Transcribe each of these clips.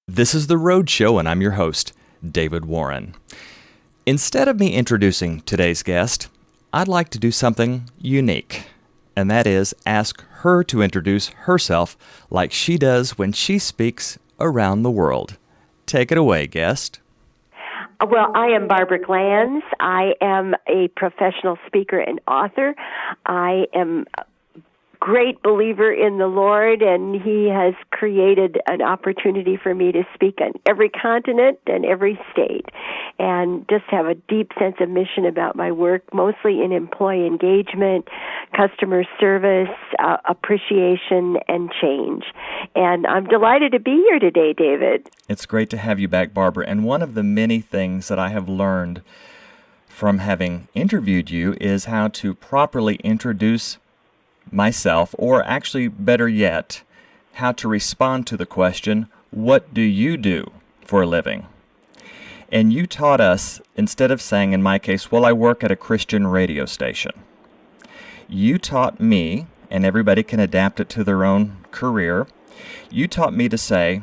This is The Road Show, and I'm your host, David Warren. Instead of me introducing today's guest, I'd like to do something unique, and that is ask her to introduce herself like she does when she speaks around the world. Take it away, guest. Well, I am Barbara Glanz. I am a professional speaker and author. I am a great believer in the Lord, and He has created an opportunity for me to speak on every continent and every state, and just have a deep sense of mission about my work, mostly in employee engagement, customer service, appreciation, and change. And I'm delighted to be here today, David. It's great to have you back, Barbara. And one of the many things that I have learned from having interviewed you is how to properly introduce myself, or actually, better yet, how to respond to the question, what do you do for a living? And you taught us, instead of saying, in my case, well, I work at a Christian radio station, you taught me, and everybody can adapt it to their own career, you taught me to say,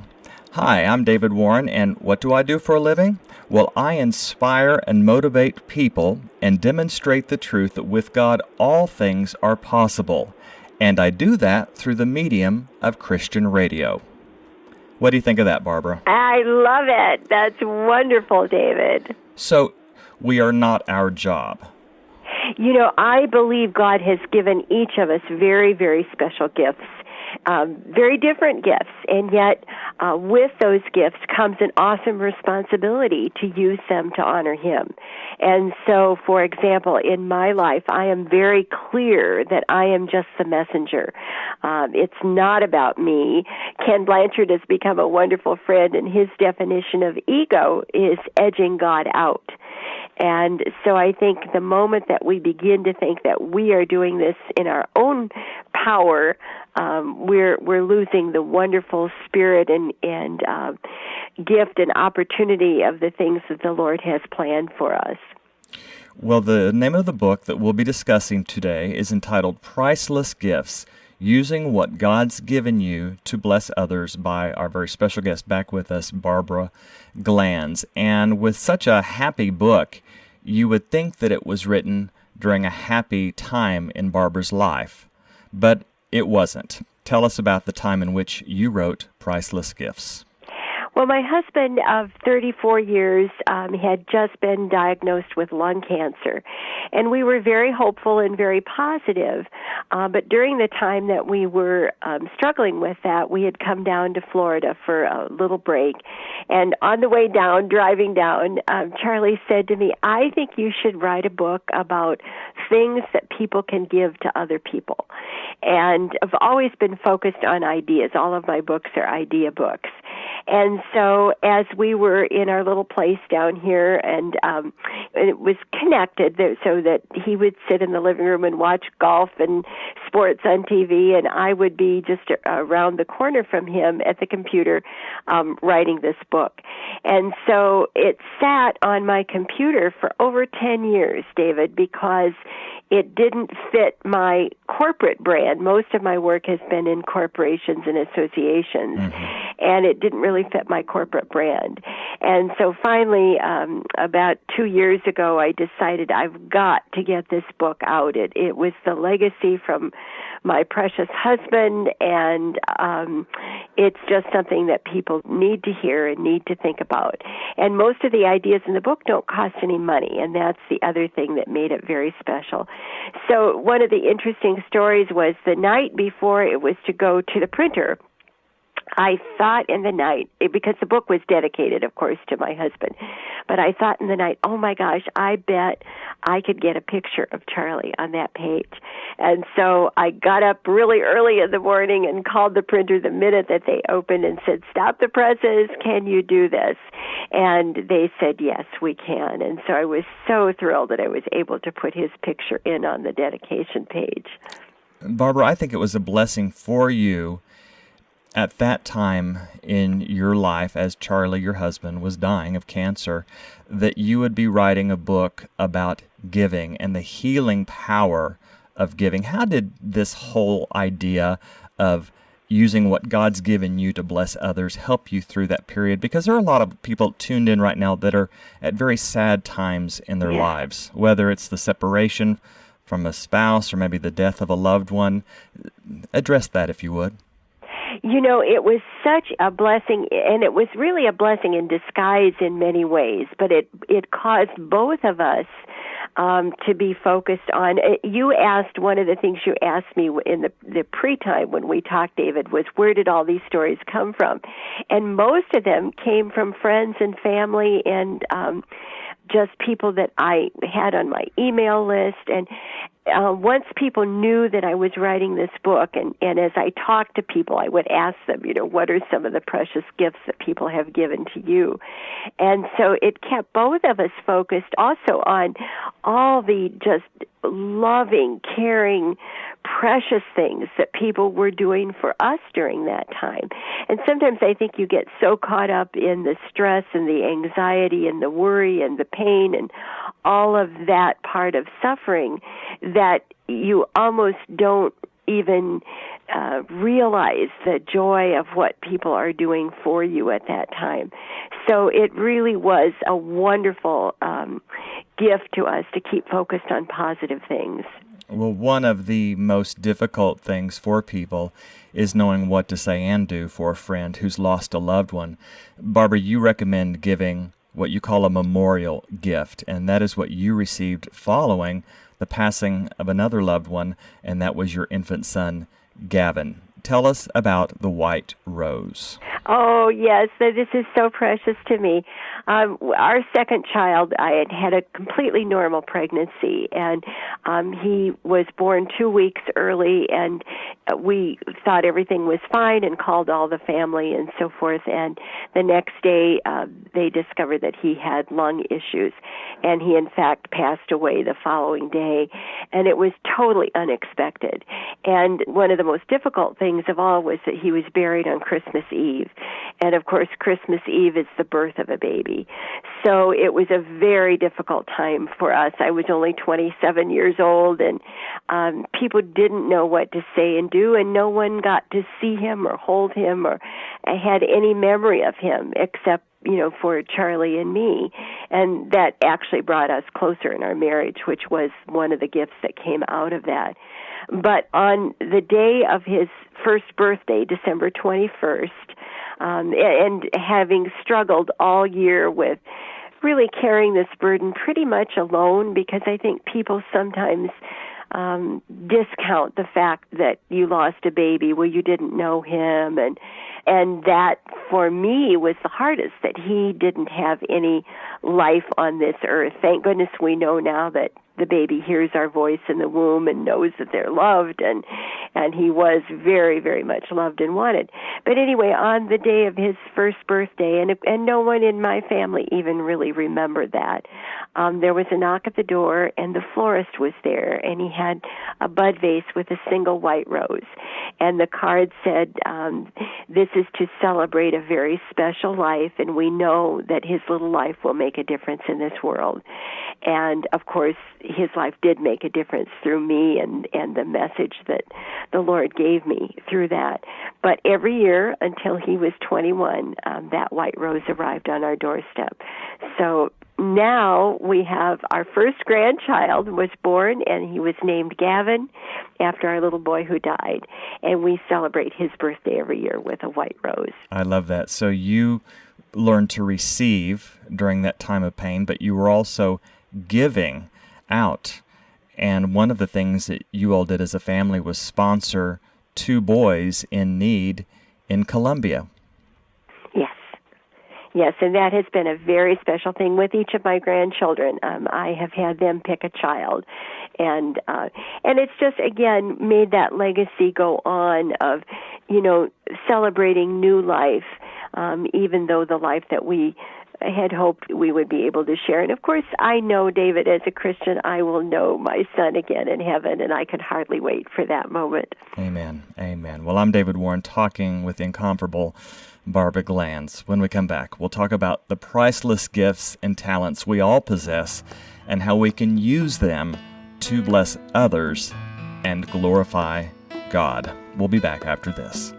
hi, I'm David Warren, and what do I do for a living? Well, I inspire and motivate people and demonstrate the truth that with God all things are possible. And I do that through the medium of Christian radio. What do you think of that, Barbara? I love it. That's wonderful, David. So, we are not our job. You know, I believe God has given each of us very, very special gifts. Very different gifts, and yet with those gifts comes an awesome responsibility to use them to honor Him. And so, for example, in my life, I am very clear that I am just the messenger. It's not about me. Ken Blanchard has become a wonderful friend, and his definition of ego is edging God out. And so I think the moment that we begin to think that we are doing this in our own power, we're losing the wonderful spirit and gift and opportunity of the things that the Lord has planned for us. Well, the name of the book that we'll be discussing today is entitled Priceless Gifts, Using What God's Given You to Bless Others, by our very special guest back with us, Barbara Glanz. And with such a happy book, you would think that it was written during a happy time in Barbara's life, but it wasn't. Tell us about the time in which you wrote Priceless Gifts. Well, my husband of 34 years had just been diagnosed with lung cancer, and we were very hopeful and very positive. But during the time that we were struggling with that, we had come down to Florida for a little break. And on the way down, driving down, Charlie said to me, I think you should write a book about things that people can give to other people. And I've always been focused on ideas. All of my books are idea books. And so as we were in our little place down here, and it was connected so that he would sit in the living room and watch golf and sports on TV, and I would be just around the corner from him at the computer writing this book. And so it sat on my computer for over 10 years, David, because it didn't fit my corporate brand. Most of my work has been in corporations and associations, and it didn't really fit my corporate brand. And so finally, about 2 years ago, I decided I've got to get this book out. It was the legacy from my precious husband, and it's just something that people need to hear and need to think about. And most of the ideas in the book don't cost any money, and that's the other thing that made it very special. So one of the interesting stories was the night before it was to go to the printer, I thought in the night, because the book was dedicated, of course, to my husband, but I thought in the night, oh my gosh, I bet I could get a picture of Charlie on that page. And so I got up really early in the morning and called the printer the minute that they opened and said, stop the presses, can you do this? And they said, yes, we can. And so I was so thrilled that I was able to put his picture in on the dedication page. Barbara, I think it was a blessing for you at that time in your life, as Charlie, your husband, was dying of cancer, that you would be writing a book about giving and the healing power of giving. How did this whole idea of using what God's given you to bless others help you through that period? Because there are a lot of people tuned in right now that are at very sad times in their lives, whether it's the separation from a spouse or maybe the death of a loved one. Address that if you would. It was such a blessing, and it was really a blessing in disguise in many ways, but it caused both of us to be focused on. You asked, one of the things you asked me in the pre-time when we talked, David, was where did all these stories come from? And most of them came from friends and family and just people that I had on my email list. And once people knew that I was writing this book, and as I talked to people, I would ask them, what are some of the precious gifts that people have given to you? And so it kept both of us focused also on all the just loving, caring, precious things that people were doing for us during that time. And sometimes I think you get so caught up in the stress and the anxiety and the worry and the pain and all of that part of suffering that you almost don't even realize the joy of what people are doing for you at that time. So it really was a wonderful gift to us to keep focused on positive things. Well, one of the most difficult things for people is knowing what to say and do for a friend who's lost a loved one. Barbara, you recommend giving what you call a memorial gift, and that is what you received following the passing of another loved one, and that was your infant son, Gavin. Tell us about the white rose. Oh, yes. This is so precious to me. Our second child, I had a completely normal pregnancy, and he was born 2 weeks early, and we thought everything was fine and called all the family and so forth. And the next day, they discovered that he had lung issues, and he, in fact, passed away the following day. And it was totally unexpected. And one of the most difficult things of all was that he was buried on Christmas Eve. And, of course, Christmas Eve is the birth of a baby. So it was a very difficult time for us. I was only 27 years old, and people didn't know what to say and do, and no one got to see him or hold him or had any memory of him except for Charlie and me. And that actually brought us closer in our marriage, which was one of the gifts that came out of that. But on the day of his first birthday, December 21st, and having struggled all year with really carrying this burden pretty much alone, because I think people sometimes discount the fact that you lost a baby, well, you didn't know him, and that for me was the hardest, that he didn't have any life on this earth. Thank goodness we know now that the baby hears our voice in the womb and knows that they're loved, and he was very, very much loved and wanted. But anyway, on the day of his first birthday, and no one in my family even really remembered that, there was a knock at the door, and the florist was there, and he had a bud vase with a single white rose. And the card said, this is to celebrate a very special life, and we know that his little life will make a difference in this world. And, of course, his life did make a difference through me and the message that the Lord gave me through that. But every year until he was 21, that white rose arrived on our doorstep. So now we have our first grandchild was born, and he was named Gavin after our little boy who died. And we celebrate his birthday every year with a white rose. I love that. So you learned to receive during that time of pain, but you were also giving out. And one of the things that you all did as a family was sponsor 2 boys in need in Colombia. Yes, and that has been a very special thing with each of my grandchildren. I have had them pick a child, and it's just, again, made that legacy go on of, celebrating new life, even though the life that we had hoped we would be able to share. And of course, I know, David, as a Christian, I will know my son again in heaven, and I could hardly wait for that moment. Amen. Amen. Well, I'm David Warren, talking with incomparable Barbara Glanz. When we come back, we'll talk about the priceless gifts and talents we all possess and how we can use them to bless others and glorify God. We'll be back after this.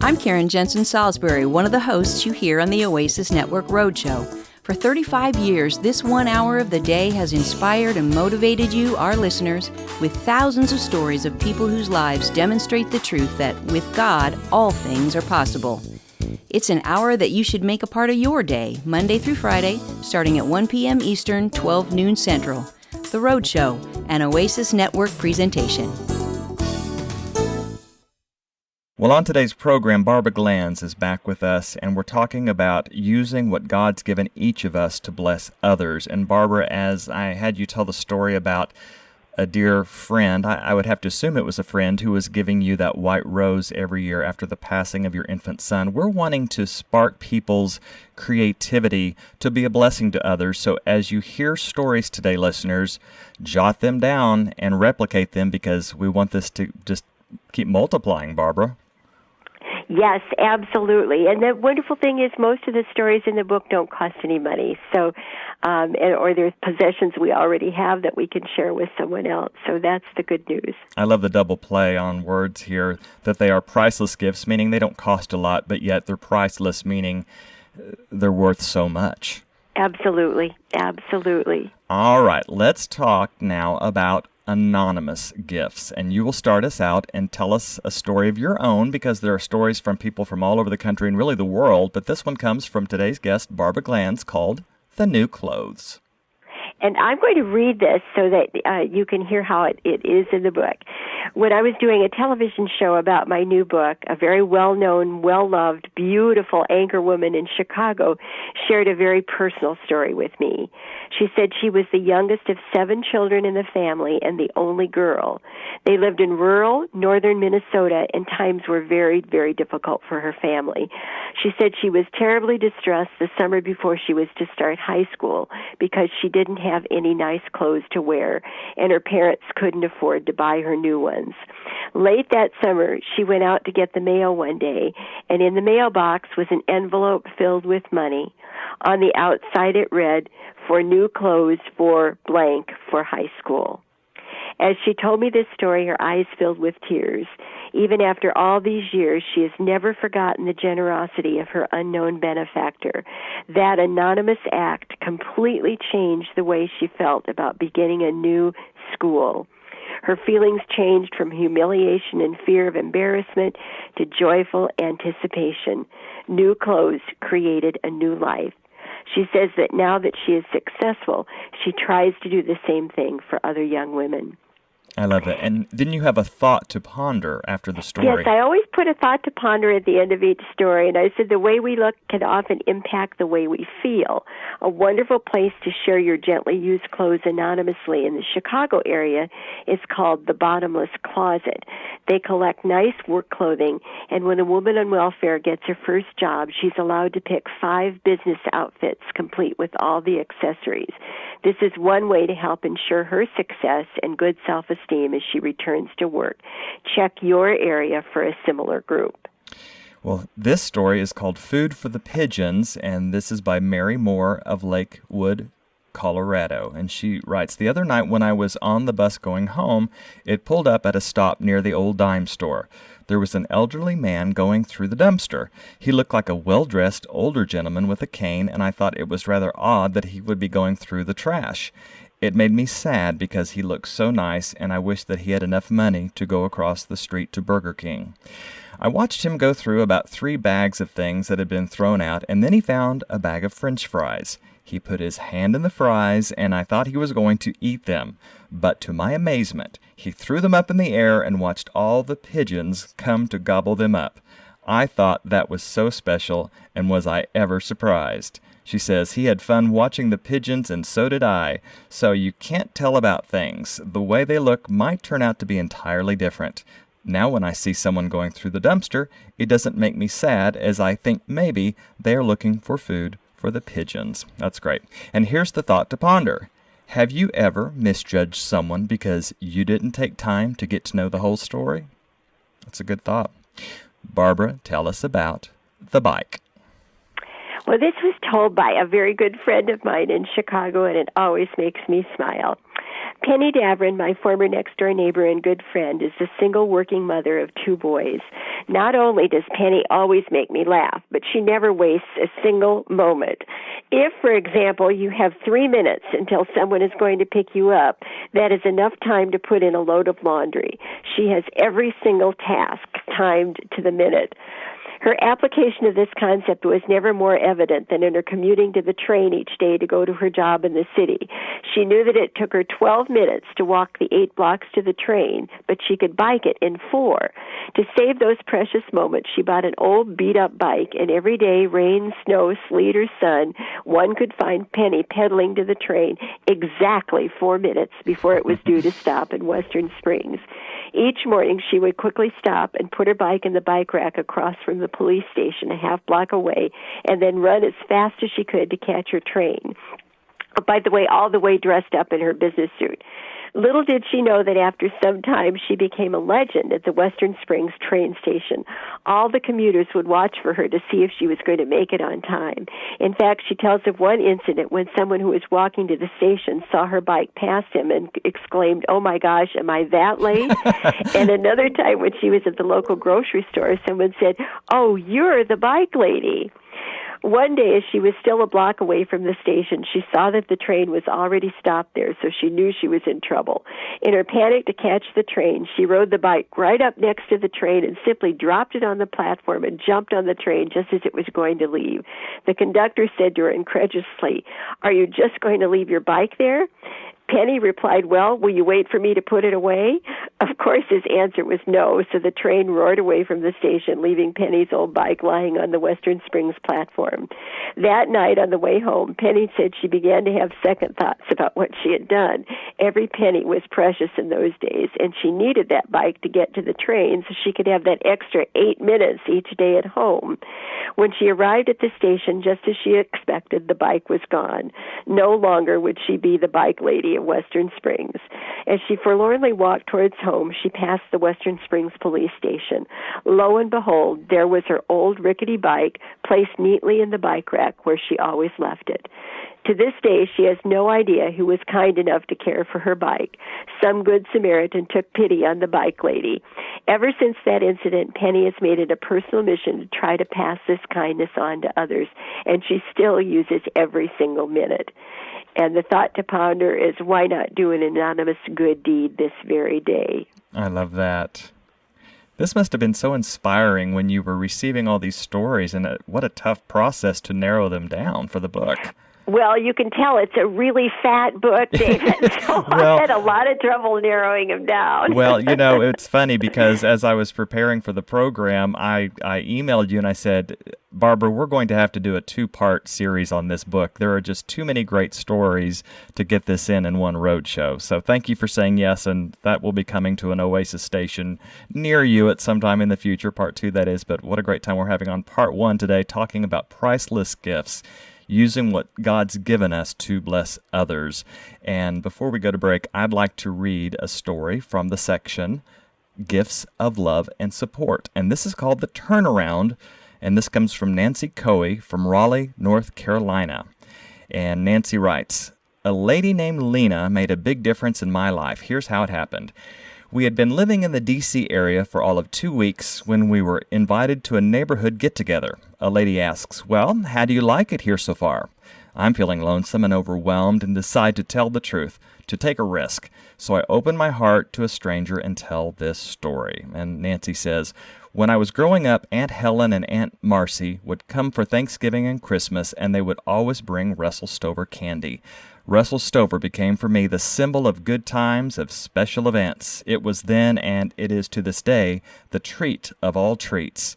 I'm Karen Jensen Salisbury, one of the hosts you hear on the Oasis Network Roadshow. For 35 years, this 1 hour of the day has inspired and motivated you, our listeners, with thousands of stories of people whose lives demonstrate the truth that with God, all things are possible. It's an hour that you should make a part of your day, Monday through Friday, starting at 1 p.m. Eastern, 12 noon Central. The Roadshow, an Oasis Network presentation. Well, on today's program, Barbara Glanz is back with us, and we're talking about using what God's given each of us to bless others. And Barbara, as I had you tell the story about a dear friend, I would have to assume it was a friend who was giving you that white rose every year after the passing of your infant son. We're wanting to spark people's creativity to be a blessing to others. So as you hear stories today, listeners, jot them down and replicate them, because we want this to just keep multiplying, Barbara. Yes, absolutely. And the wonderful thing is most of the stories in the book don't cost any money. So, or there's possessions we already have that we can share with someone else. So that's the good news. I love the double play on words here, that they are priceless gifts, meaning they don't cost a lot, but yet they're priceless, meaning they're worth so much. Absolutely. Absolutely. All right, let's talk now about anonymous gifts. And you will start us out and tell us a story of your own, because there are stories from people from all over the country and really the world. But this one comes from today's guest, Barbara Glanz, called The New Clothes. And I'm going to read this so that you can hear how it is in the book. When I was doing a television show about my new book, a very well-known, well-loved, beautiful anchor woman in Chicago shared a very personal story with me. She said she was the youngest of 7 children in the family and the only girl. They lived in rural northern Minnesota, and times were very, very difficult for her family. She said she was terribly distressed the summer before she was to start high school because she didn't have any nice clothes to wear, and her parents couldn't afford to buy her new ones. Late that summer, she went out to get the mail one day, and in the mailbox was an envelope filled with money. On the outside it read, "For new clothes for blank for high school." As she told me this story, her eyes filled with tears. Even after all these years, she has never forgotten the generosity of her unknown benefactor. That anonymous act completely changed the way she felt about beginning a new school. Her feelings changed from humiliation and fear of embarrassment to joyful anticipation. New clothes created a new life. She says that now that she is successful, she tries to do the same thing for other young women. I love that. And didn't you have a thought to ponder after the story? Yes, I always put a thought to ponder at the end of each story, and I said the way we look can often impact the way we feel. A wonderful place to share your gently used clothes anonymously in the Chicago area is called the Bottomless Closet. They collect nice work clothing, and when a woman on welfare gets her first job, she's allowed to pick 5 business outfits complete with all the accessories. This is one way to help ensure her success and good self-esteem as she returns to work. Check your area for a similar group. Well, this story is called Food for the Pigeons, and this is by Mary Moore of Lakewood, Colorado. And she writes, "The other night when I was on the bus going home, it pulled up at a stop near the old dime store. There was an elderly man going through the dumpster. He looked like a well-dressed older gentleman with a cane, and I thought it was rather odd that he would be going through the trash. It made me sad because he looked so nice, and I wished that he had enough money to go across the street to Burger King. I watched him go through about 3 bags of things that had been thrown out, and then he found a bag of French fries. He put his hand in the fries, and I thought he was going to eat them. But to my amazement, he threw them up in the air and watched all the pigeons come to gobble them up. I thought that was so special, and was I ever surprised." She says, "He had fun watching the pigeons, and so did I. So you can't tell about things. The way they look might turn out to be entirely different. Now when I see someone going through the dumpster, it doesn't make me sad, as I think maybe they are looking for food for the pigeons." That's great. And here's the thought to ponder. Have you ever misjudged someone because you didn't take time to get to know the whole story? That's a good thought. Barbara, tell us about the bike. Well, this was told by a very good friend of mine in Chicago, and it always makes me smile. Penny Davern, my former next-door neighbor and good friend, is the single working mother of 2 boys. Not only does Penny always make me laugh, but she never wastes a single moment. If, for example, you have 3 minutes until someone is going to pick you up, that is enough time to put in a load of laundry. She has every single task timed to the minute. Her application of this concept was never more evident than in her commuting to the train each day to go to her job in the city. She knew that it took her 12 minutes to walk the 8 blocks to the train, but she could bike it in 4. To save those precious moments, she bought an old beat-up bike, and every day, rain, snow, sleet, or sun, one could find Penny pedaling to the train exactly 4 minutes before it was due to stop in Western Springs. Each morning, she would quickly stop and put her bike in the bike rack across from the police station a half block away, and then run as fast as she could to catch her train. By the way, all the way dressed up in her business suit. Little did she know that after some time she became a legend at the Western Springs train station. All the commuters would watch for her to see if she was going to make it on time. In fact, she tells of one incident when someone who was walking to the station saw her bike pass him and exclaimed, "Oh my gosh, am I that late?" And another time when she was at the local grocery store, someone said, "Oh, you're the bike lady." One day, as she was still a block away from the station, she saw that the train was already stopped there, so she knew she was in trouble. In her panic to catch the train, she rode the bike right up next to the train and simply dropped it on the platform and jumped on the train just as it was going to leave. The conductor said to her incredulously, "Are you just going to leave your bike there?" Penny replied, "Well, will you wait for me to put it away?" Of course, his answer was no, so the train roared away from the station, leaving Penny's old bike lying on the Western Springs platform. That night on the way home, Penny said she began to have second thoughts about what she had done. Every penny was precious in those days, and she needed that bike to get to the train so she could have that extra 8 minutes each day at home. When she arrived at the station, just as she expected, the bike was gone. No longer would she be the bike lady of Western Springs. As she forlornly walked towards home, she passed the Western Springs police station. Lo and behold, there was her old rickety bike placed neatly in the bike rack where she always left it. To this day, she has no idea who was kind enough to care for her bike. Some good Samaritan took pity on the bike lady. Ever since that incident, Penny has made it a personal mission to try to pass this kindness on to others, and she still uses every single minute. And the thought to ponder is, why not do an anonymous good deed this very day? I love that. This must have been so inspiring when you were receiving all these stories, and what a tough process to narrow them down for the book. Well, you can tell it's a really fat book, David, so I had a lot of trouble narrowing them down. Well, you know, it's funny because as I was preparing for the program, I emailed you and I said, "Barbara, we're going to have to do a 2-part series on this book. There are just too many great stories to get this in one road show." So thank you for saying yes, and that will be coming to an Oasis station near you at some time in the future, part 2 that is. But what a great time we're having on part 1 today, talking about priceless gifts, using what God's given us to bless others. And before we go to break, I'd like to read a story from the section, Gifts of Love and Support. And this is called The Turnaround, and this comes from Nancy Coey from Raleigh, North Carolina. And Nancy writes, "A lady named Lena made a big difference in my life. Here's how it happened. We had been living in the D.C. area for all of 2 weeks when we were invited to a neighborhood get-together. A lady asks, 'Well, how do you like it here so far?' I'm feeling lonesome and overwhelmed and decide to tell the truth, to take a risk. So I open my heart to a stranger and tell this story." And Nancy says, "When I was growing up, Aunt Helen and Aunt Marcy would come for Thanksgiving and Christmas, and they would always bring Russell Stover candy. Russell Stover became for me the symbol of good times, of special events. It was then, and it is to this day, the treat of all treats."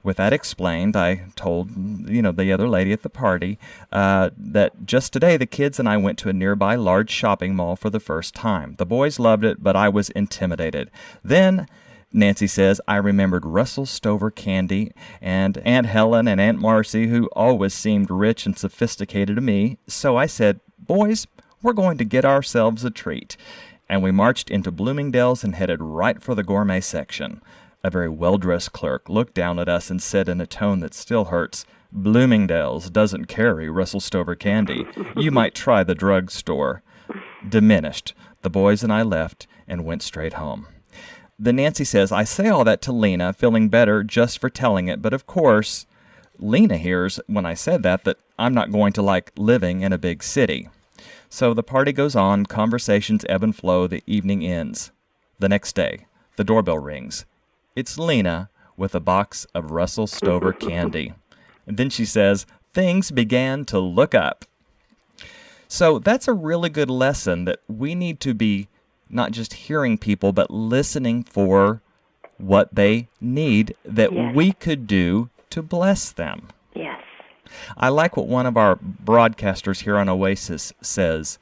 With that explained, I told, the other lady at the party, that just today the kids and I went to a nearby large shopping mall for the first time. The boys loved it, but I was intimidated. Then, Nancy says, I remembered Russell Stover candy and Aunt Helen and Aunt Marcy, who always seemed rich and sophisticated to me. So I said, "Boys, we're going to get ourselves a treat." And we marched into Bloomingdale's and headed right for the gourmet section. A very well-dressed clerk looked down at us and said in a tone that still hurts, "Bloomingdale's doesn't carry Russell Stover candy. You might try the drugstore." diminished. The boys and I left and went straight home. Then Nancy says, I say all that to Lena, feeling better just for telling it, but of course, Lena hears when I said that I'm not going to like living in a big city. So the party goes on, conversations ebb and flow, the evening ends. The next day, the doorbell rings. It's Lena with a box of Russell Stover candy. And then she says, things began to look up. So that's a really good lesson that we need to be not just hearing people, but listening for what they need that we could do to bless them. Yes. I like what one of our broadcasters here on Oasis says.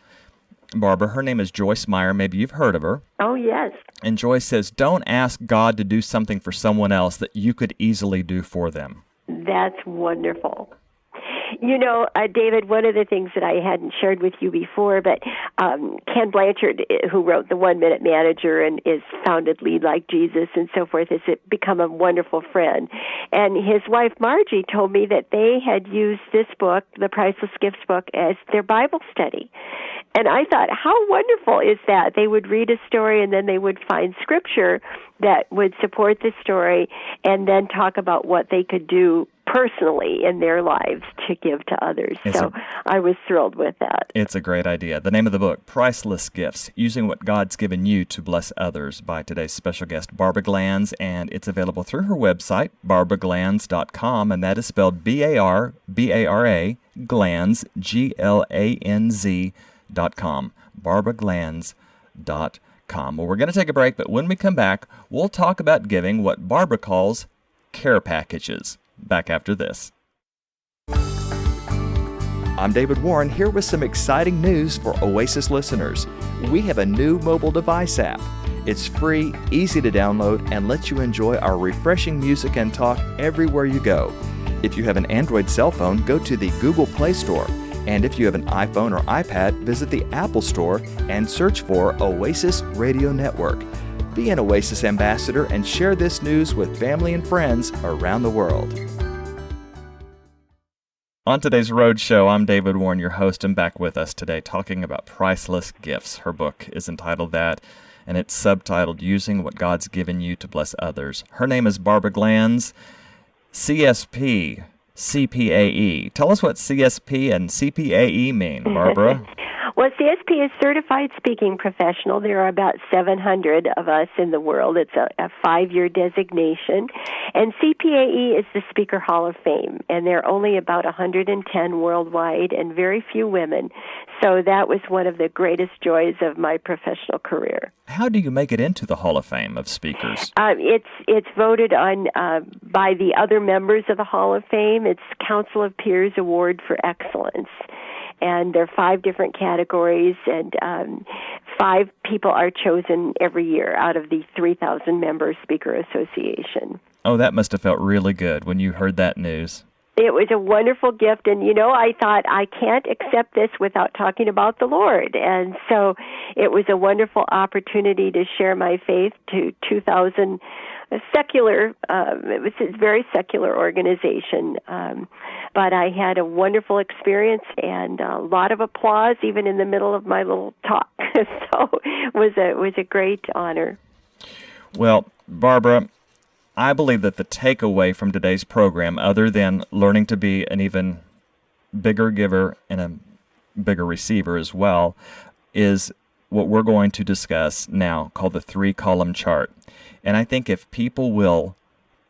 Barbara, her name is Joyce Meyer. Maybe you've heard of her. Oh, yes. And Joyce says, don't ask God to do something for someone else that you could easily do for them. That's wonderful. You know, David, one of the things that I hadn't shared with you before, but Ken Blanchard, who wrote The 1 Minute Manager and is founded Lead Like Jesus and so forth, has become a wonderful friend. And his wife, Margie, told me that they had used this book, the Priceless Gifts book, as their Bible study. And I thought, how wonderful is that? They would read a story and then they would find scripture that would support the story and then talk about what they could do personally in their lives to give to others. I was thrilled with that. It's a great idea. The name of the book, Priceless Gifts, Using What God's Given You to Bless Others, by today's special guest, Barbara Glanz, and it's available through her website, barbaraglanz.com, and that is spelled B-A-R-B-A-R-A, Glanz, G-L-A-N-Z.com, barbaraglanz.com. Well, we're going to take a break, but when we come back, we'll talk about giving what Barbara calls care packages. Back after this. I'm David Warren here with some exciting news for Oasis listeners. We have a new mobile device app. It's free, easy to download, and lets you enjoy our refreshing music and talk everywhere you go. If you have an Android cell phone, go to the Google Play Store. And if you have an iPhone or iPad, visit the Apple Store and search for Oasis Radio Network. Be an Oasis ambassador and share this news with family and friends around the world. On today's Road Show, I'm David Warren, your host, and back with us today talking about Priceless Gifts. Her book is entitled that, and it's subtitled Using What God's Given You to Bless Others. Her name is Barbara Glanz, CSP, CPAE. Tell us what CSP and CPAE mean, Barbara. Well, CSP is Certified Speaking Professional. There are about 700 of us in the world. It's a 5-year designation. And CPAE is the Speaker Hall of Fame. And there are only about 110 worldwide and very few women. So that was one of the greatest joys of my professional career. How do you make it into the Hall of Fame of speakers? It's voted on by the other members of the Hall of Fame. It's Council of Peers Award for Excellence. And there are 5 different categories, and 5 people are chosen every year out of the 3,000-member Speaker Association. Oh, that must have felt really good when you heard that news. It was a wonderful gift, and, I thought, I can't accept this without talking about the Lord. And so it was a wonderful opportunity to share my faith to 2,000 secular, it was a very secular organization, but I had a wonderful experience and a lot of applause even in the middle of my little talk. So it was a great honor. Well, Barbara, I believe that the takeaway from today's program, other than learning to be an even bigger giver and a bigger receiver as well, is what we're going to discuss now, called the 3-column chart. And I think if people will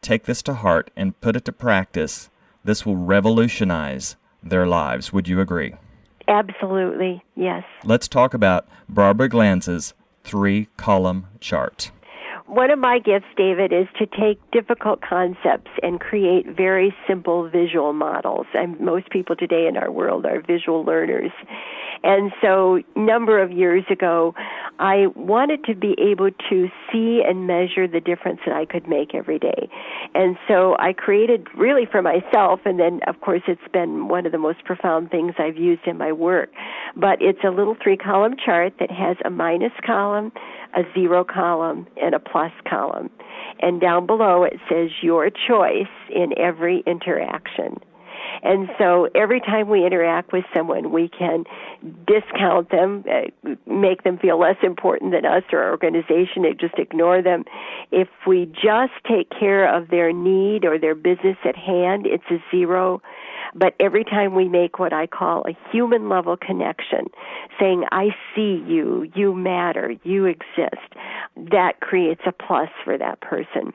take this to heart and put it to practice, this will revolutionize their lives. Would you agree? Absolutely, yes. Let's talk about Barbara Glanz's 3-column chart. One of my gifts, David, is to take difficult concepts and create very simple visual models. And most people today in our world are visual learners. And so a number of years ago, I wanted to be able to see and measure the difference that I could make every day. And so I created really for myself, and then, of course, it's been one of the most profound things I've used in my work. But it's a little 3-column chart that has a minus column, a 0 column, and a plus column. And down below it says your choice in every interaction. And so every time we interact with someone, we can discount them, make them feel less important than us or our organization, and just ignore them. If we just take care of their need or their business at hand, it's a zero. But every time we make what I call a human level connection, saying, I see you, you matter, you exist, that creates a plus for that person.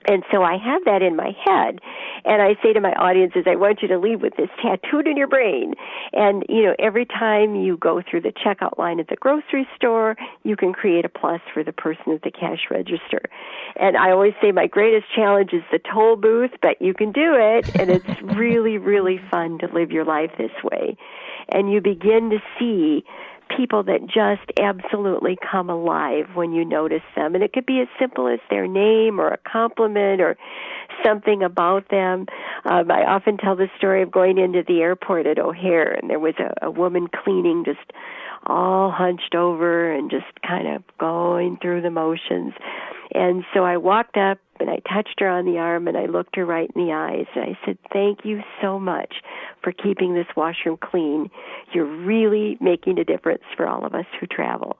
And so I have that in my head, and I say to my audiences, I want you to leave with this tattooed in your brain. And, every time you go through the checkout line at the grocery store, you can create a plus for the person at the cash register. And I always say my greatest challenge is the toll booth, but you can do it, and it's really, really fun to live your life this way. And you begin to see people that just absolutely come alive when you notice them. And it could be as simple as their name or a compliment or something about them. I often tell the story of going into the airport at O'Hare, and there was a woman cleaning, just all hunched over and just kind of going through the motions. And so I walked up and I touched her on the arm and I looked her right in the eyes. And I said, thank you so much for keeping this washroom clean. You're really making a difference for all of us who travel.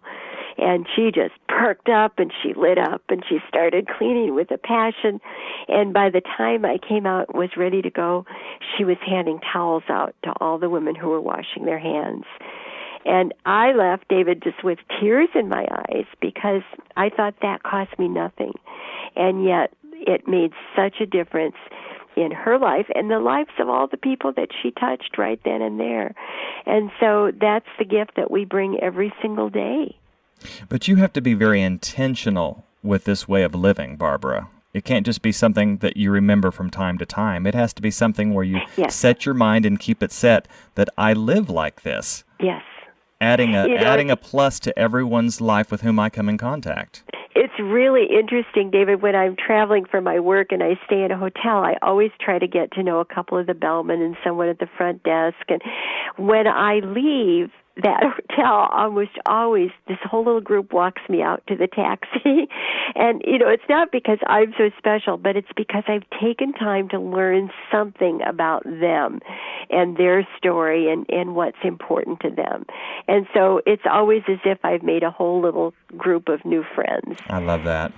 And she just perked up and she lit up and she started cleaning with a passion. And by the time I came out and was ready to go, she was handing towels out to all the women who were washing their hands. And I left, David, just with tears in my eyes because I thought that cost me nothing. And yet it made such a difference in her life and the lives of all the people that she touched right then and there. And so that's the gift that we bring every single day. But you have to be very intentional with this way of living, Barbara. It can't just be something that you remember from time to time. It has to be something where you set your mind and keep it set that I live like this. Yes. Adding a plus to everyone's life with whom I come in contact. It's really interesting, David. When I'm traveling for my work and I stay in a hotel, I always try to get to know a couple of the bellmen and someone at the front desk. And when I leave that hotel, almost always this whole little group walks me out to the taxi. And, it's not because I'm so special, but it's because I've taken time to learn something about them and their story and what's important to them. And so it's always as if I've made a whole little group of new friends. I love that.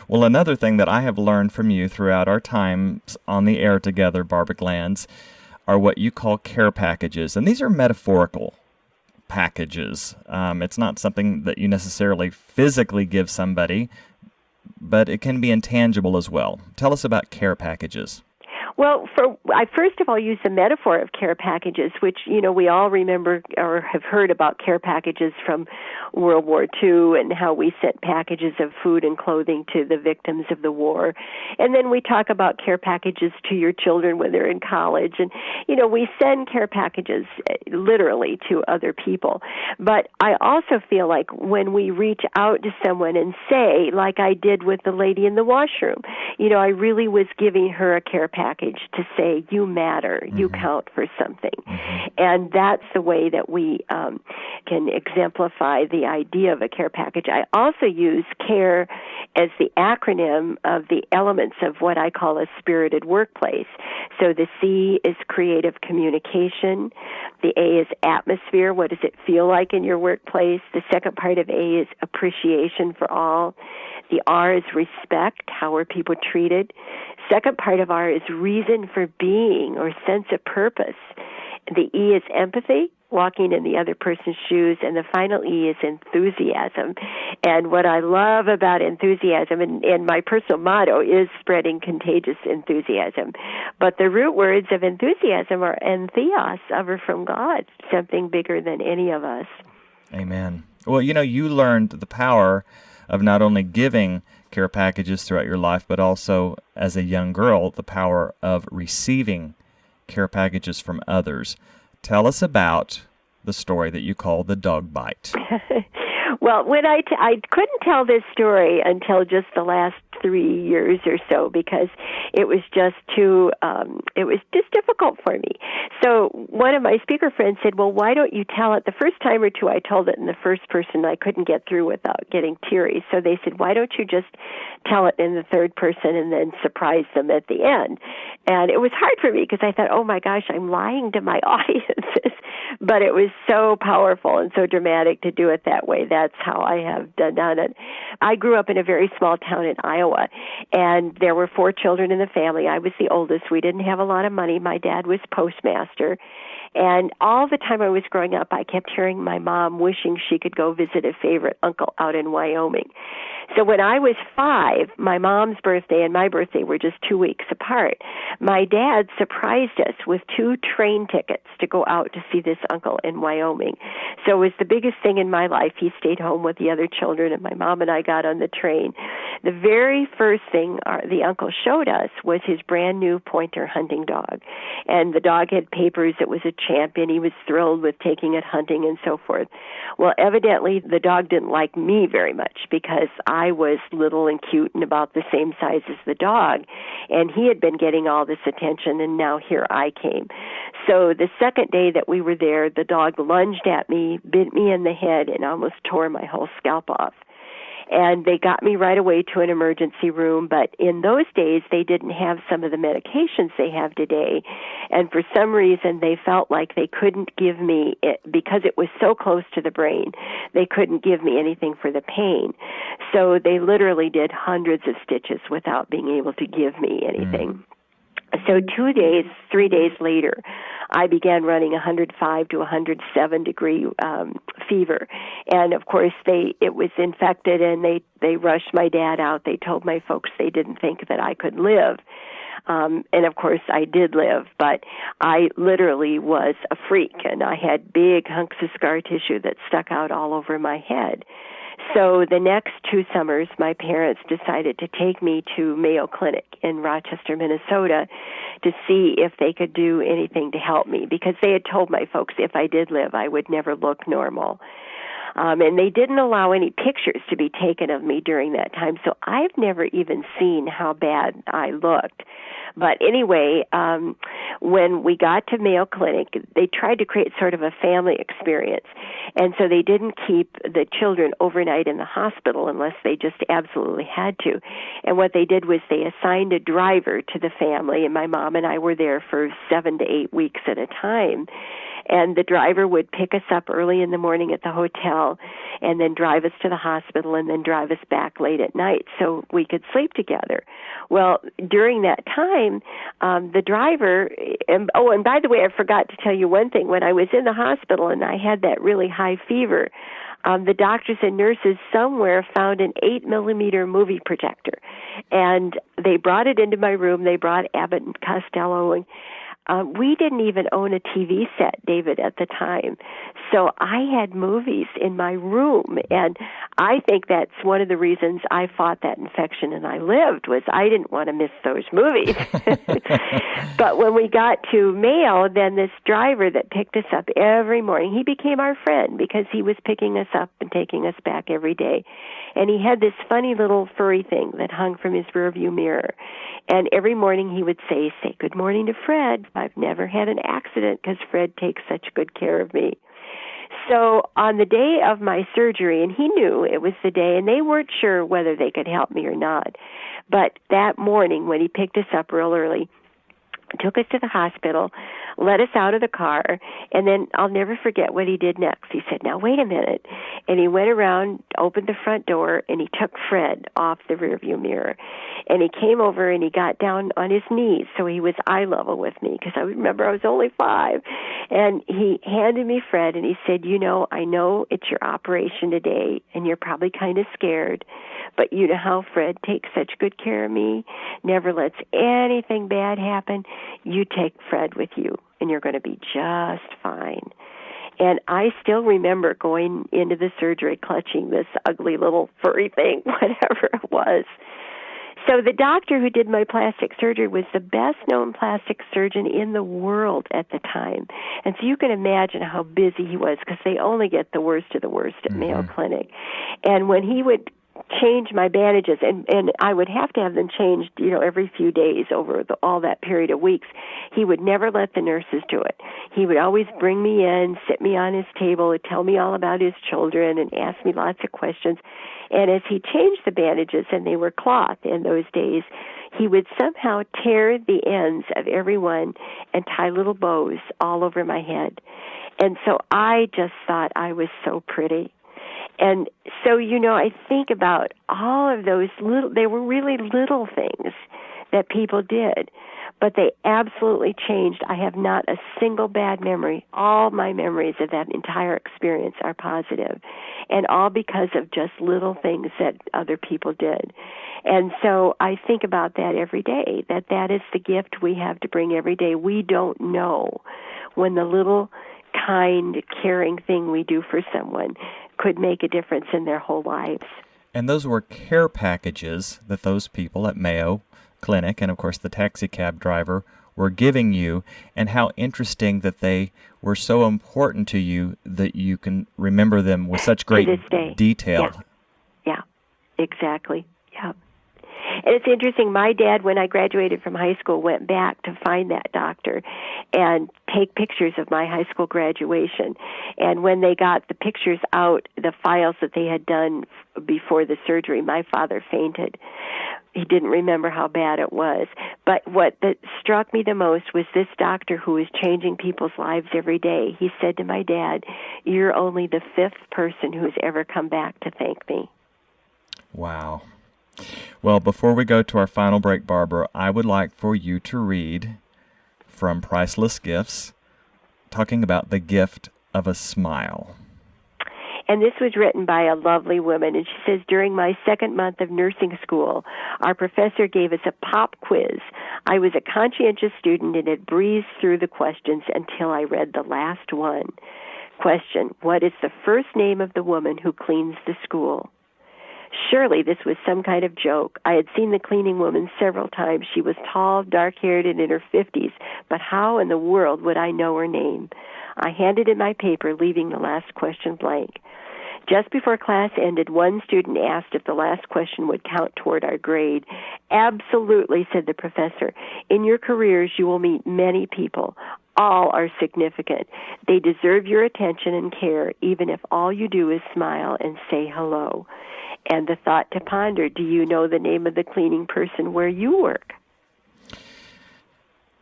Well, another thing that I have learned from you throughout our times on the air together, Barbara Glanz, are what you call care packages. And these are metaphorical packages. It's not something that you necessarily physically give somebody, but it can be intangible as well. Tell us about care packages. Well, I first of all use the metaphor of care packages, which, we all remember or have heard about care packages from World War II and how we sent packages of food and clothing to the victims of the war. And then we talk about care packages to your children when they're in college. And, we send care packages literally to other people. But I also feel like when we reach out to someone and say, like I did with the lady in the washroom, I really was giving her a care package to say, you matter, you count for something. And that's the way that we can exemplify the idea of a care package. I also use CARE as the acronym of the elements of what I call a spirited workplace. So the C is creative communication. The A is atmosphere. What does it feel like in your workplace? The second part of A is appreciation for all. The R is respect. How are people treated? Second part of R is reason for being or sense of purpose. The E is empathy, walking in the other person's shoes, and the final E is enthusiasm. And what I love about enthusiasm, and my personal motto is spreading contagious enthusiasm, but the root words of enthusiasm are entheos, ever from God, something bigger than any of us. Amen. Well, you learned the power of not only giving care packages throughout your life, but also as a young girl, the power of receiving care packages from others. Tell us about the story that you call the dog bite. Well, when I couldn't tell this story until just the last 3 years or so because it was just difficult for me. So one of my speaker friends said, well, why don't you tell it? The first time or two I told it in the first person, I couldn't get through without getting teary. So they said, why don't you just tell it in the third person and then surprise them at the end? And it was hard for me because I thought, oh my gosh, I'm lying to my audiences. But it was so powerful and so dramatic to do it that way. That's how I have done it. I grew up in a very small town in Iowa, and there were 4 children in the family. I was the oldest. We didn't have a lot of money. My dad was postmaster. And all the time I was growing up, I kept hearing my mom wishing she could go visit a favorite uncle out in Wyoming. So when I was 5, my mom's birthday and my birthday were just 2 weeks apart. My dad surprised us with 2 train tickets to go out to see this uncle in Wyoming. So it was the biggest thing in my life. He stayed home with the other children, and my mom and I got on the train. The very first thing the uncle showed us was his brand new pointer hunting dog. And the dog had papers. It was a champion. He was thrilled with taking it hunting and so forth. Well, evidently the dog didn't like me very much because I was little and cute and about the same size as the dog, and he had been getting all this attention, and now here I came. So the second day that we were there, the dog lunged at me, bit me in the head, and almost tore my whole scalp off. And they got me right away to an emergency room, but in those days they didn't have some of the medications they have today, and for some reason they felt like they couldn't give me it because it was so close to the brain. They couldn't give me anything for the pain. So they literally did hundreds of stitches without being able to give me anything. So 3 days later, I began running 105 to 107 degree fever, and of course it was infected, and they rushed my dad out. They told my folks they didn't think that I could live. And of course I did live, but I literally was a freak, and I had big hunks of scar tissue that stuck out all over my head. So the next 2 summers, my parents decided to take me to Mayo Clinic in Rochester, Minnesota, to see if they could do anything to help me, because they had told my folks if I did live, I would never look normal. And they didn't allow any pictures to be taken of me during that time, so I've never even seen how bad I looked. But anyway, when we got to Mayo Clinic, they tried to create sort of a family experience. And so they didn't keep the children overnight in the hospital unless they just absolutely had to. And what they did was they assigned a driver to the family, and my mom and I were there for 7 to 8 weeks at a time. And the driver would pick us up early in the morning at the hotel and then drive us to the hospital and then drive us back late at night so we could sleep together. Well, during that time, the driver, and by the way, I forgot to tell you one thing. When I was in the hospital and I had that really high fever, the doctors and nurses somewhere found an 8-millimeter movie projector. And they brought it into my room. They brought Abbott and Costello, and we didn't even own a TV set, David, at the time. So I had movies in my room, and I think that's one of the reasons I fought that infection and I lived, was I didn't want to miss those movies. But when we got to Mayo, then this driver that picked us up every morning, he became our friend because he was picking us up and taking us back every day. And he had this funny little furry thing that hung from his rearview mirror. And every morning he would say good morning to Fred. I've never had an accident because Fred takes such good care of me. So on the day of my surgery, and he knew it was the day, and they weren't sure whether they could help me or not, but that morning when he picked us up real early, took us to the hospital, let us out of the car, and then I'll never forget what he did next. He said, now wait a minute. And he went around, opened the front door, and he took Fred off the rearview mirror. And he came over and he got down on his knees so he was eye level with me, because I remember I was only 5. And he handed me Fred and he said, I know it's your operation today and you're probably kind of scared, but you know how Fred takes such good care of me, never lets anything bad happen. You take Fred with you and you're going to be just fine. And I still remember going into the surgery clutching this ugly little furry thing, whatever it was. So the doctor who did my plastic surgery was the best-known plastic surgeon in the world at the time. And so you can imagine how busy he was, because they only get the worst of the worst at Mayo Clinic. And when he would change my bandages, and I would have to have them changed, every few days over all that period of weeks, he would never let the nurses do it. He would always bring me in, sit me on his table, and tell me all about his children, and ask me lots of questions. And as he changed the bandages, and they were cloth in those days, he would somehow tear the ends of every one and tie little bows all over my head. And so I just thought I was so pretty. And so, I think about all of those they were really little things that people did, but they absolutely changed. I have not a single bad memory. All my memories of that entire experience are positive, and all because of just little things that other people did. And so I think about that every day, that is the gift we have to bring every day. We don't know when the little kind, caring thing we do for someone could make a difference in their whole lives. And those were care packages that those people at Mayo Clinic and, of course, the taxi cab driver were giving you, and how interesting that they were so important to you that you can remember them with such great detail. Yeah, exactly. Yeah. And it's interesting, my dad, when I graduated from high school, went back to find that doctor and take pictures of my high school graduation. And when they got the pictures out, the files that they had done before the surgery, my father fainted. He didn't remember how bad it was. But what struck me the most was this doctor who was changing people's lives every day. He said to my dad, "You're only the 5th person who's ever come back to thank me." Wow. Well, before we go to our final break, Barbara, I would like for you to read from Priceless Gifts, talking about the gift of a smile. And this was written by a lovely woman, and she says, "During my 2nd month of nursing school, our professor gave us a pop quiz. I was a conscientious student and had breezed through the questions until I read the last one. Question, what is the first name of the woman who cleans the school? Surely this was some kind of joke. I had seen the cleaning woman several times. She was tall, dark-haired, and in her 50s, but how in the world would I know her name? I handed in my paper, leaving the last question blank. Just before class ended, one student asked if the last question would count toward our grade. Absolutely, said the professor. In your careers, you will meet many people. All are significant. They deserve your attention and care, even if all you do is smile and say hello. And the thought to ponder, do you know the name of the cleaning person where you work?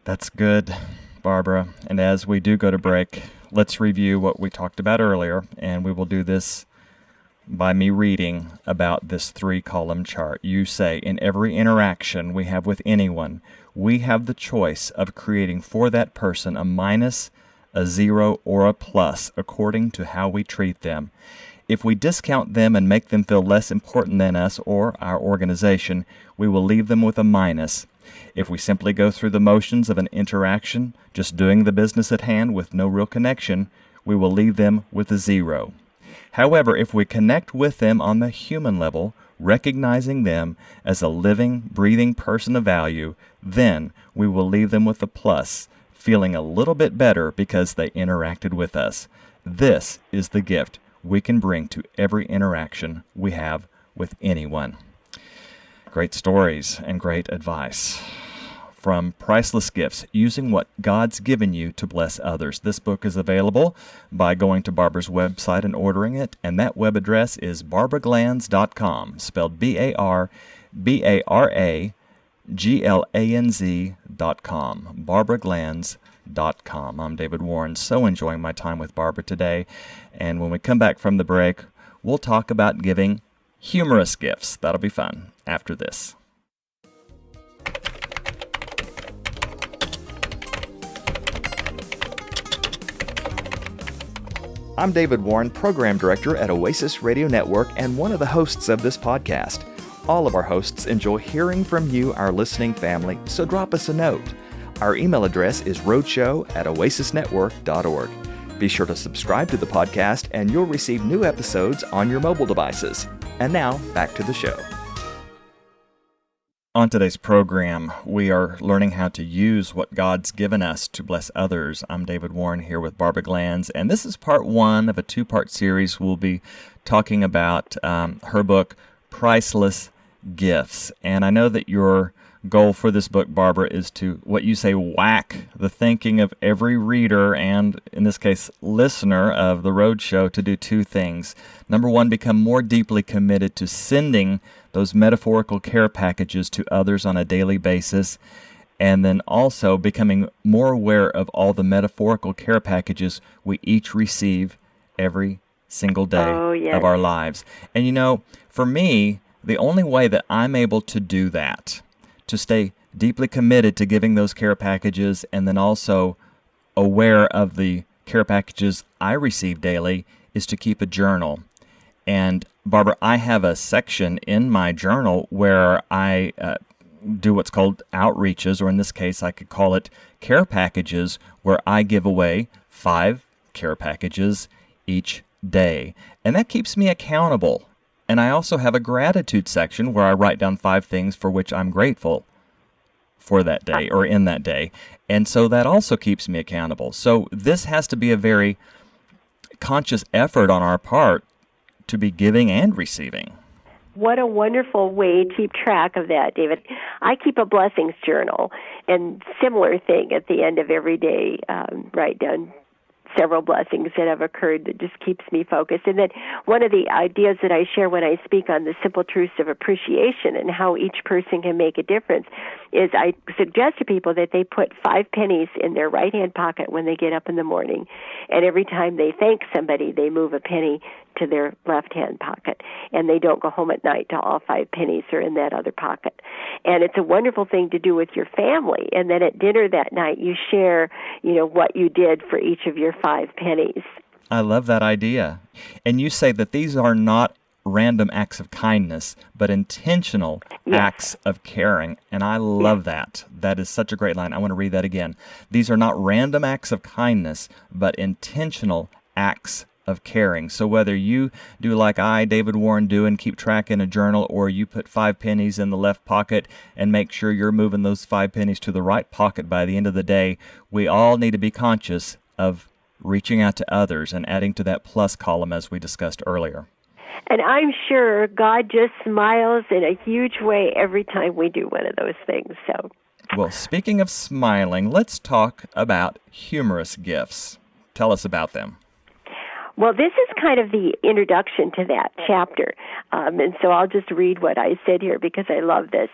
That's good, Barbara. And as we do go to break, let's review what we talked about earlier, and we will do this by me reading about this 3-column chart. You say, in every interaction we have with anyone, we have the choice of creating for that person a minus, a 0, or a plus according to how we treat them. If we discount them and make them feel less important than us or our organization, we will leave them with a minus. If we simply go through the motions of an interaction, just doing the business at hand with no real connection, we will leave them with a 0. However, if we connect with them on the human level, recognizing them as a living, breathing person of value, then we will leave them with a plus, feeling a little bit better because they interacted with us. This is the gift we can bring to every interaction we have with anyone. Great stories and great advice from Priceless Gifts, using what God's given you to bless others. This book is available by going to Barbara's website and ordering it, and that web address is barbaraglanz.com, spelled BarbaragLanz.com, barbaraglanz.com. I'm David Warren, so enjoying my time with Barbara today. And when we come back from the break, we'll talk about giving humorous gifts. That'll be fun after this. I'm David Warren, Program Director at Oasis Radio Network and one of the hosts of this podcast. All of our hosts enjoy hearing from you, our listening family, so drop us a note. Our email address is roadshow@oasisnetwork.org. Be sure to subscribe to the podcast and you'll receive new episodes on your mobile devices. And now, back to the show. On today's program, we are learning how to use what God's given us to bless others. I'm David Warren here with Barbara Glanz, and this is part one of a two-part series. We'll be talking about her book, Priceless Gifts. And I know that your goal for this book, Barbara, is to, what you say, whack the thinking of every reader and, in this case, listener of the Roadshow to do two things. Number one, become more deeply committed to sending those metaphorical care packages to others on a daily basis, and then also becoming more aware of all the metaphorical care packages we each receive every single day of our lives. And you know, for me, the only way that I'm able to do that, to stay deeply committed to giving those care packages and then also aware of the care packages I receive daily, is to keep a journal. And Barbara, I have a section in my journal where I do what's called outreaches, or in this case, I could call it care packages, where I give away 5 care packages each day. And that keeps me accountable. And I also have a gratitude section where I write down 5 things for which I'm grateful for that day or in that day. And so that also keeps me accountable. So this has to be a very conscious effort on our part to be giving and receiving. What a wonderful way to keep track of that, David. I keep a blessings journal, and similar thing at the end of every day, write down several blessings that have occurred that just keeps me focused. And then one of the ideas that I share when I speak on the simple truths of appreciation and how each person can make a difference is I suggest to people that they put 5 pennies in their right-hand pocket when they get up in the morning. And every time they thank somebody, they move a penny to their left-hand pocket. And they don't go home at night till all 5 pennies are in that other pocket. And it's a wonderful thing to do with your family. And then at dinner that night, you share, what you did for each of your 5 pennies. I love that idea. And you say that these are not random acts of kindness, but intentional acts of caring. And I love that. That is such a great line. I want to read that again. These are not random acts of kindness, but intentional acts of caring. So whether you do like I, David Warren, do and keep track in a journal, or you put 5 pennies in the left pocket and make sure you're moving those 5 pennies to the right pocket by the end of the day, we all need to be conscious of reaching out to others and adding to that plus column as we discussed earlier. And I'm sure God just smiles in a huge way every time we do one of those things. So, well, speaking of smiling, let's talk about humorous gifts. Tell us about them. Well, this is kind of the introduction to that chapter, and so I'll just read what I said here because I love this.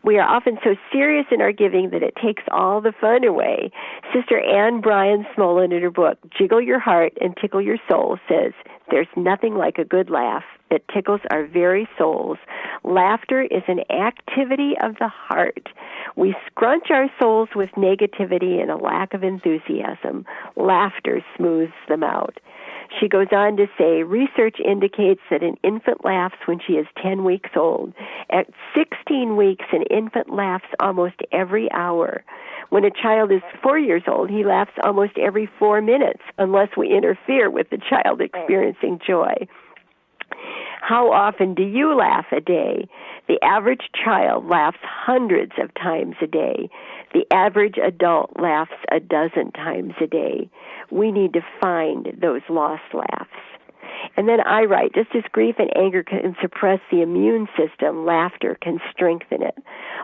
We are often so serious in our giving that it takes all the fun away. Sister Anne Bryan Smolin, in her book, Jiggle Your Heart and Tickle Your Soul, says, "There's nothing like a good laugh that tickles our very souls. Laughter is an activity of the heart. We scrunch our souls with negativity and a lack of enthusiasm. Laughter smooths them out." She goes on to say, research indicates that an infant laughs when she is 10 weeks old. At 16 weeks, an infant laughs almost every hour. When a child is 4 years old, he laughs almost every 4 minutes, unless we interfere with the child experiencing joy. How often do you laugh a day? The average child laughs hundreds of times a day. The average adult laughs a dozen times a day. We need to find those lost laughs. And then I write, just as grief and anger can suppress the immune system, laughter can strengthen it.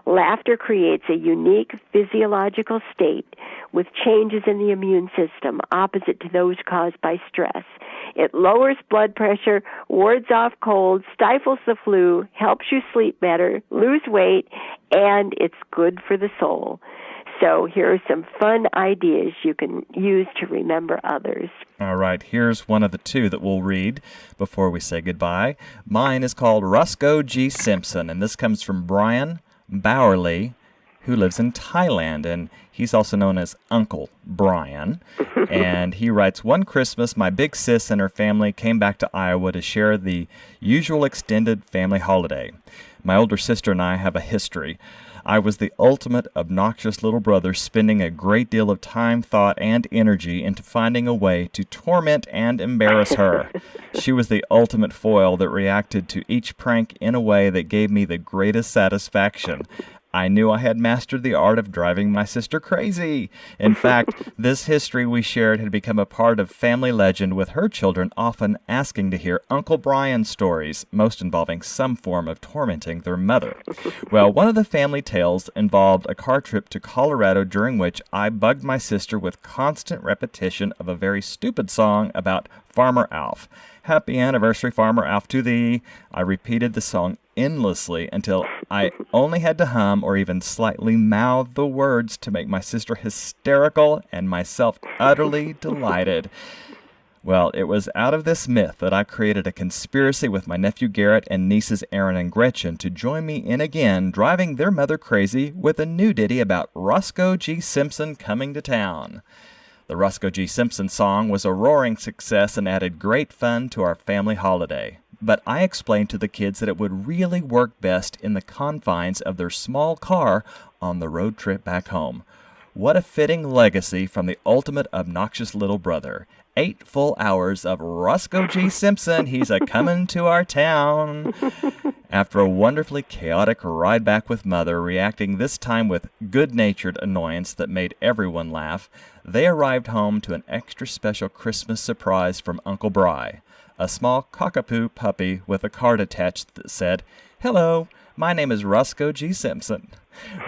Laughter creates a unique physiological state with changes in the immune system opposite to those caused by stress. It lowers blood pressure, wards off colds, stifles the flu, helps you sleep better, lose weight, and it's good for the soul. So here are some fun ideas you can use to remember others. All right, here's one of the 2 that we'll read before we say goodbye. Mine is called Roscoe G. Simpson, and this comes from Brian Bowerly, who lives in Thailand, and he's also known as Uncle Brian. And he writes, "One Christmas, my big sis and her family came back to Iowa to share the usual extended family holiday. My older sister and I have a history I was the ultimate obnoxious little brother, spending a great deal of time, thought, and energy into finding a way to torment and embarrass her. She was the ultimate foil that reacted to each prank in a way that gave me the greatest satisfaction. I knew I had mastered the art of driving my sister crazy. In fact, this history we shared had become a part of family legend, with her children often asking to hear Uncle Brian's stories, most involving some form of tormenting their mother. Well, one of the family tales involved a car trip to Colorado, during which I bugged my sister with constant repetition of a very stupid song about Farmer Alf. Happy anniversary, Farmer Alf, to thee. I repeated the song endlessly until I only had to hum or even slightly mouth the words to make my sister hysterical and myself utterly delighted. Well, it was out of this myth that I created a conspiracy with my nephew Garrett and nieces Aaron and Gretchen to join me in again driving their mother crazy with a new ditty about Roscoe G. Simpson coming to town. The Roscoe G. Simpson song was a roaring success and added great fun to our family holiday. But I explained to the kids that it would really work best in the confines of their small car on the road trip back home. What a fitting legacy from the ultimate obnoxious little brother. 8 full hours of Roscoe G. Simpson, he's a-comin' to our town. After a wonderfully chaotic ride back with Mother, reacting this time with good-natured annoyance that made everyone laugh, they arrived home to an extra special Christmas surprise from Uncle Bry, a small cockapoo puppy with a card attached that said, "Hello, my name is Roscoe G. Simpson."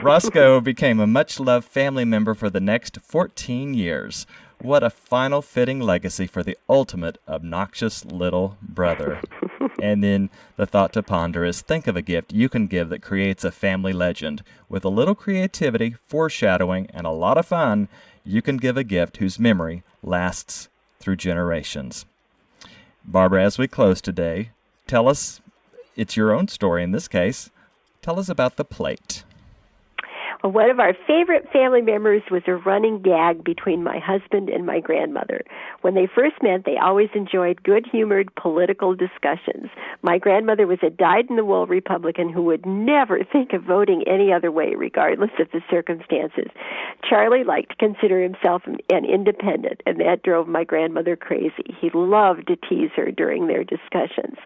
Roscoe became a much-loved family member for the next 14 years. What a final fitting legacy for the ultimate obnoxious little brother. And then the thought to ponder is, think of a gift you can give that creates a family legend. With a little creativity, foreshadowing, and a lot of fun, you can give a gift whose memory lasts through generations. Barbara, as we close today, tell us, it's your own story in this case, tell us about the plate. Well, one of our favorite family memories was a running gag between my husband and my grandmother. When they first met, they always enjoyed good-humored political discussions. My grandmother was a dyed-in-the-wool Republican who would never think of voting any other way, regardless of the circumstances. Charlie liked to consider himself an independent, and that drove my grandmother crazy. He loved to tease her during their discussions.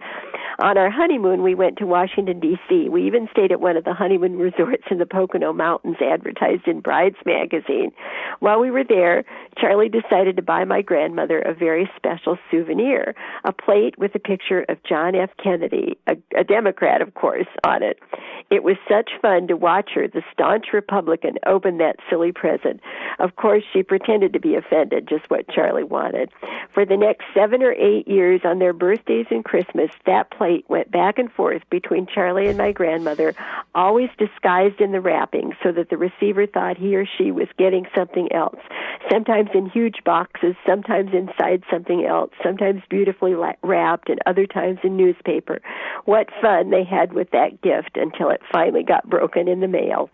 On our honeymoon, we went to Washington, D.C. We even stayed at one of the honeymoon resorts in the Pocono Mountains advertised in Brides magazine. While we were there, Charlie decided to buy my grandmother a very special souvenir, a plate with a picture of John F. Kennedy, a Democrat, of course, on it. It was such fun to watch her, the staunch Republican, open that silly present. Of course, she pretended to be offended, just what Charlie wanted. For the next 7 or 8 years, on their birthdays and Christmas, that plate went back and forth between Charlie and my grandmother, always disguised in the wrapping so that the receiver thought he or she was getting something else, sometimes in huge boxes, sometimes inside something else, sometimes beautifully wrapped, and other times in newspaper. What fun they had with that gift until it finally got broken in the mail.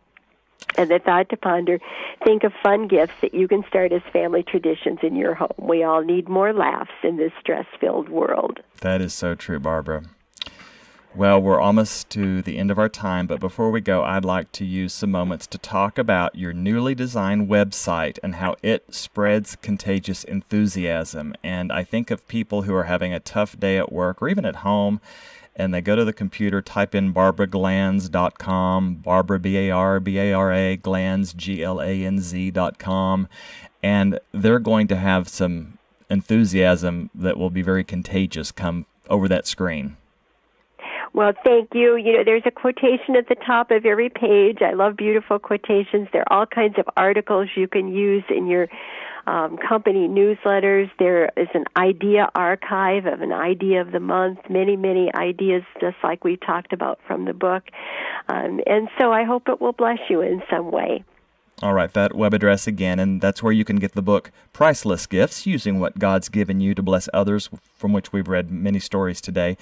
And the thought to ponder, think of fun gifts that you can start as family traditions in your home. We all need more laughs in this stress-filled world. That is so true, Barbara. Well, we're almost to the end of our time, but before we go, I'd like to use some moments to talk about your newly designed website and how it spreads contagious enthusiasm. And I think of people who are having a tough day at work or even at home, and they go to the computer, type in barbaraglanz.com, Barbara, B-A-R-B-A-R-A, Glanz, G-L-A-N-Z.com, and they're going to have some enthusiasm that will be very contagious come over that screen. Well, thank you. You know, there's a quotation at the top of every page. I love beautiful quotations. There are all kinds of articles you can use in your company newsletters. There is an idea archive of an idea of the month, many, many ideas, just like we talked about from the book. And so I hope it will bless you in some way. All right, that web address again, and that's where you can get the book Priceless Gifts, Using What God's Given You to Bless Others, from which we've read many stories today.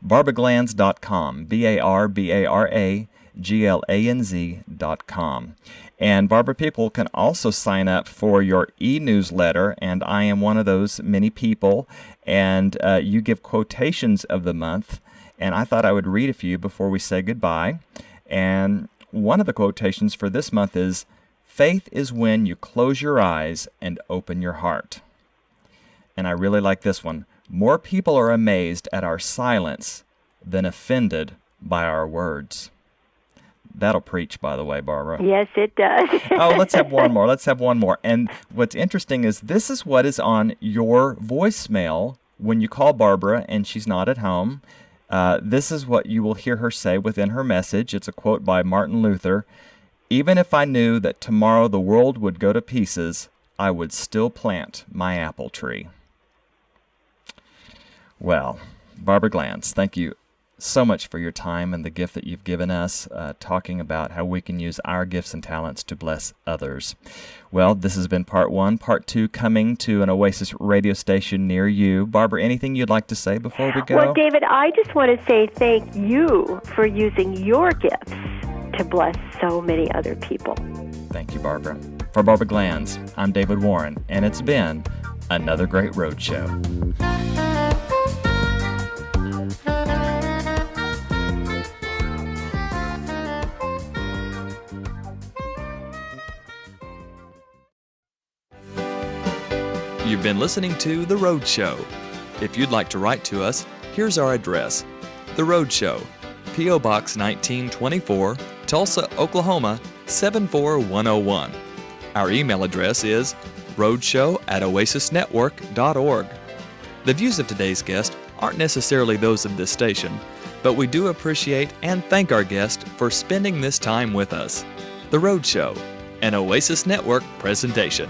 BarbaraGlanz.com, BarbaraGlanz.com. And Barbara, people can also sign up for your e-newsletter, and I am one of those many people, and you give quotations of the month, and I thought I would read a few before we say goodbye. And one of the quotations for this month is, "Faith is when you close your eyes and open your heart." And I really like this one. "More people are amazed at our silence than offended by our words." That'll preach, by the way, Barbara. Yes, it does. Oh, let's have one more. And what's interesting is this is what is on your voicemail when you call Barbara and she's not at home. This is what you will hear her say within her message. It's a quote by Martin Luther. "Even if I knew that tomorrow the world would go to pieces, I would still plant my apple tree." Well, Barbara Glanz, thank you so much for your time and the gift that you've given us, talking about how we can use our gifts and talents to bless others. Well, this has been part 1. Part 2 coming to an Oasis radio station near you. Barbara, anything you'd like to say before we go? Well, David, I just want to say thank you for using your gifts to bless so many other people. Thank you, Barbara. For Barbara Glanz, I'm David Warren, and it's been another great road show. You've been listening to The Road Show. If you'd like to write to us, here's our address. The Road Show, P.O. Box 1924, Tulsa, Oklahoma, 74101. Our email address is roadshow@oasisnetwork.org. The views of today's guest aren't necessarily those of this station, but we do appreciate and thank our guest for spending this time with us. The Road Show, an Oasis Network presentation.